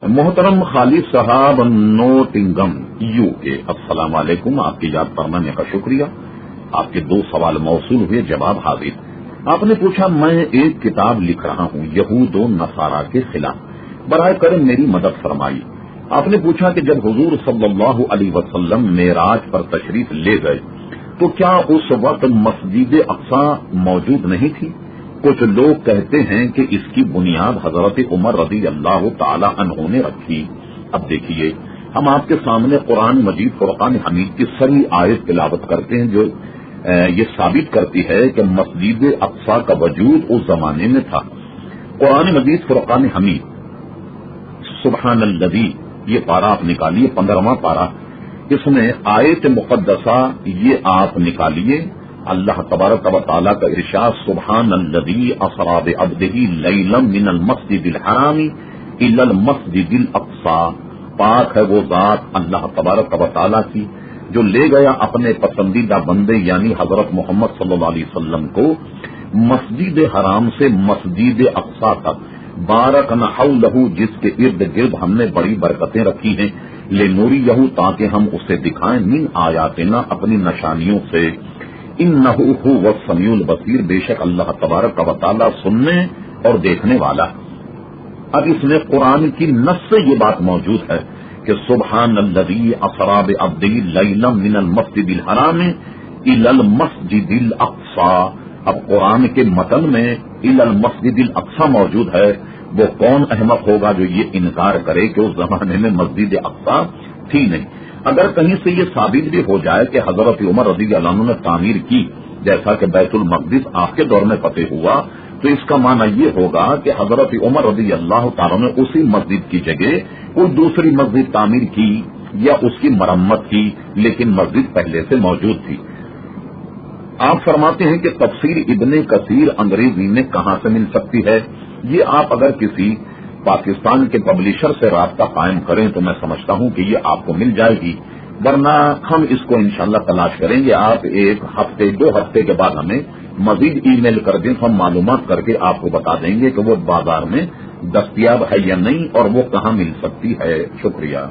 محترم خالد صاحب Nottingham you کے السلام علیکم. آپ کی یاد فرمانے کا شکریہ. آپ کے 2 سوال موصول ہوئے، جواب حاضر. آپ نے پوچھا میں ایک کتاب لکھ رہا ہوں یہود و نصارا کے خلاف، برائے کرم میری مدد فرمائی. آپ نے پوچھا کہ جب حضور صلی اللہ علیہ وسلم معراج پر تشریف لے گئے تو کیا اس وقت مسجد اقصی موجود نہیں تھی؟ کچھ لوگ کہتے ہیں کہ اس کی بنیاد حضرت عمر رضی اللہ تعالی عنہ نے رکھی. اب دیکھیے، ہم آپ کے سامنے قرآن مجید فرقان حمید کی صریح آیت تلاوت کرتے ہیں جو یہ ثابت کرتی ہے کہ مسجد اقصی کا وجود اس زمانے میں تھا. قرآن مجید فرقان حمید سبحان الذی، یہ پارہ آپ نکالیے، 15واں پارہ، اس میں آیت مقدسہ یہ آپ نکالیے. اللہ تبارک و تعالیٰ کا ارشاد سبحان الذی اسری بعبدہ لیلا من المسجد الحرام الی المسجد الاقصی. پاک ہے وہ ذات اللہ تبارک و تعالیٰ کی جو لے گیا اپنے پسندیدہ بندے یعنی حضرت محمد صلی اللہ علیہ وسلم کو مسجد حرام سے مسجد اقصی تک، بارکنا حولہ، جس کے ارد گرد ہم نے بڑی برکتیں رکھی ہیں، لنوریہ، تاکہ ہم اسے دکھائیں، من آیاتنا، اپنی نشانیوں سے، انہ هو السمیع البصیر، بے شک اللہ تبارک و تعالی سننے اور دیکھنے والا. اب اس میں قرآن کی نص سے یہ بات موجود ہے کہ سبحان الذی اسری بعبدہ لیلا من المسجد الحرام الی المسجد الاقصی. اب قرآن کے متن میں الی المسجد الاقصی موجود ہے. وہ کون احمق ہوگا جو یہ انکار کرے کہ اس زمانے میں مسجد اقصی تھی نہیں. اگر کہیں سے یہ ثابت بھی ہو جائے کہ حضرت عمر رضی اللہ عنہ نے تعمیر کی، جیسا کہ بیت المقدس آپ کے دور میں فتح ہوا، تو اس کا معنی یہ ہوگا کہ حضرت عمر رضی اللہ تعالیٰ نے اسی مسجد کی جگہ کوئی دوسری مسجد تعمیر کی یا اس کی مرمت کی، لیکن مسجد پہلے سے موجود تھی. آپ فرماتے ہیں کہ تفسیر ابن کثیر انگریزی میں کہاں سے مل سکتی ہے؟ یہ آپ اگر کسی پاکستان کے پبلشر سے رابطہ قائم کریں تو میں سمجھتا ہوں کہ یہ آپ کو مل جائے گی، ورنہ ہم اس کو انشاءاللہ تلاش کریں گے. آپ 1 ہفتے 2 ہفتے کے بعد ہمیں مزید ای میل کر دیں تو ہم معلومات کر کے آپ کو بتا دیں گے کہ وہ بازار میں دستیاب ہے یا نہیں اور وہ کہاں مل سکتی ہے. شکریہ.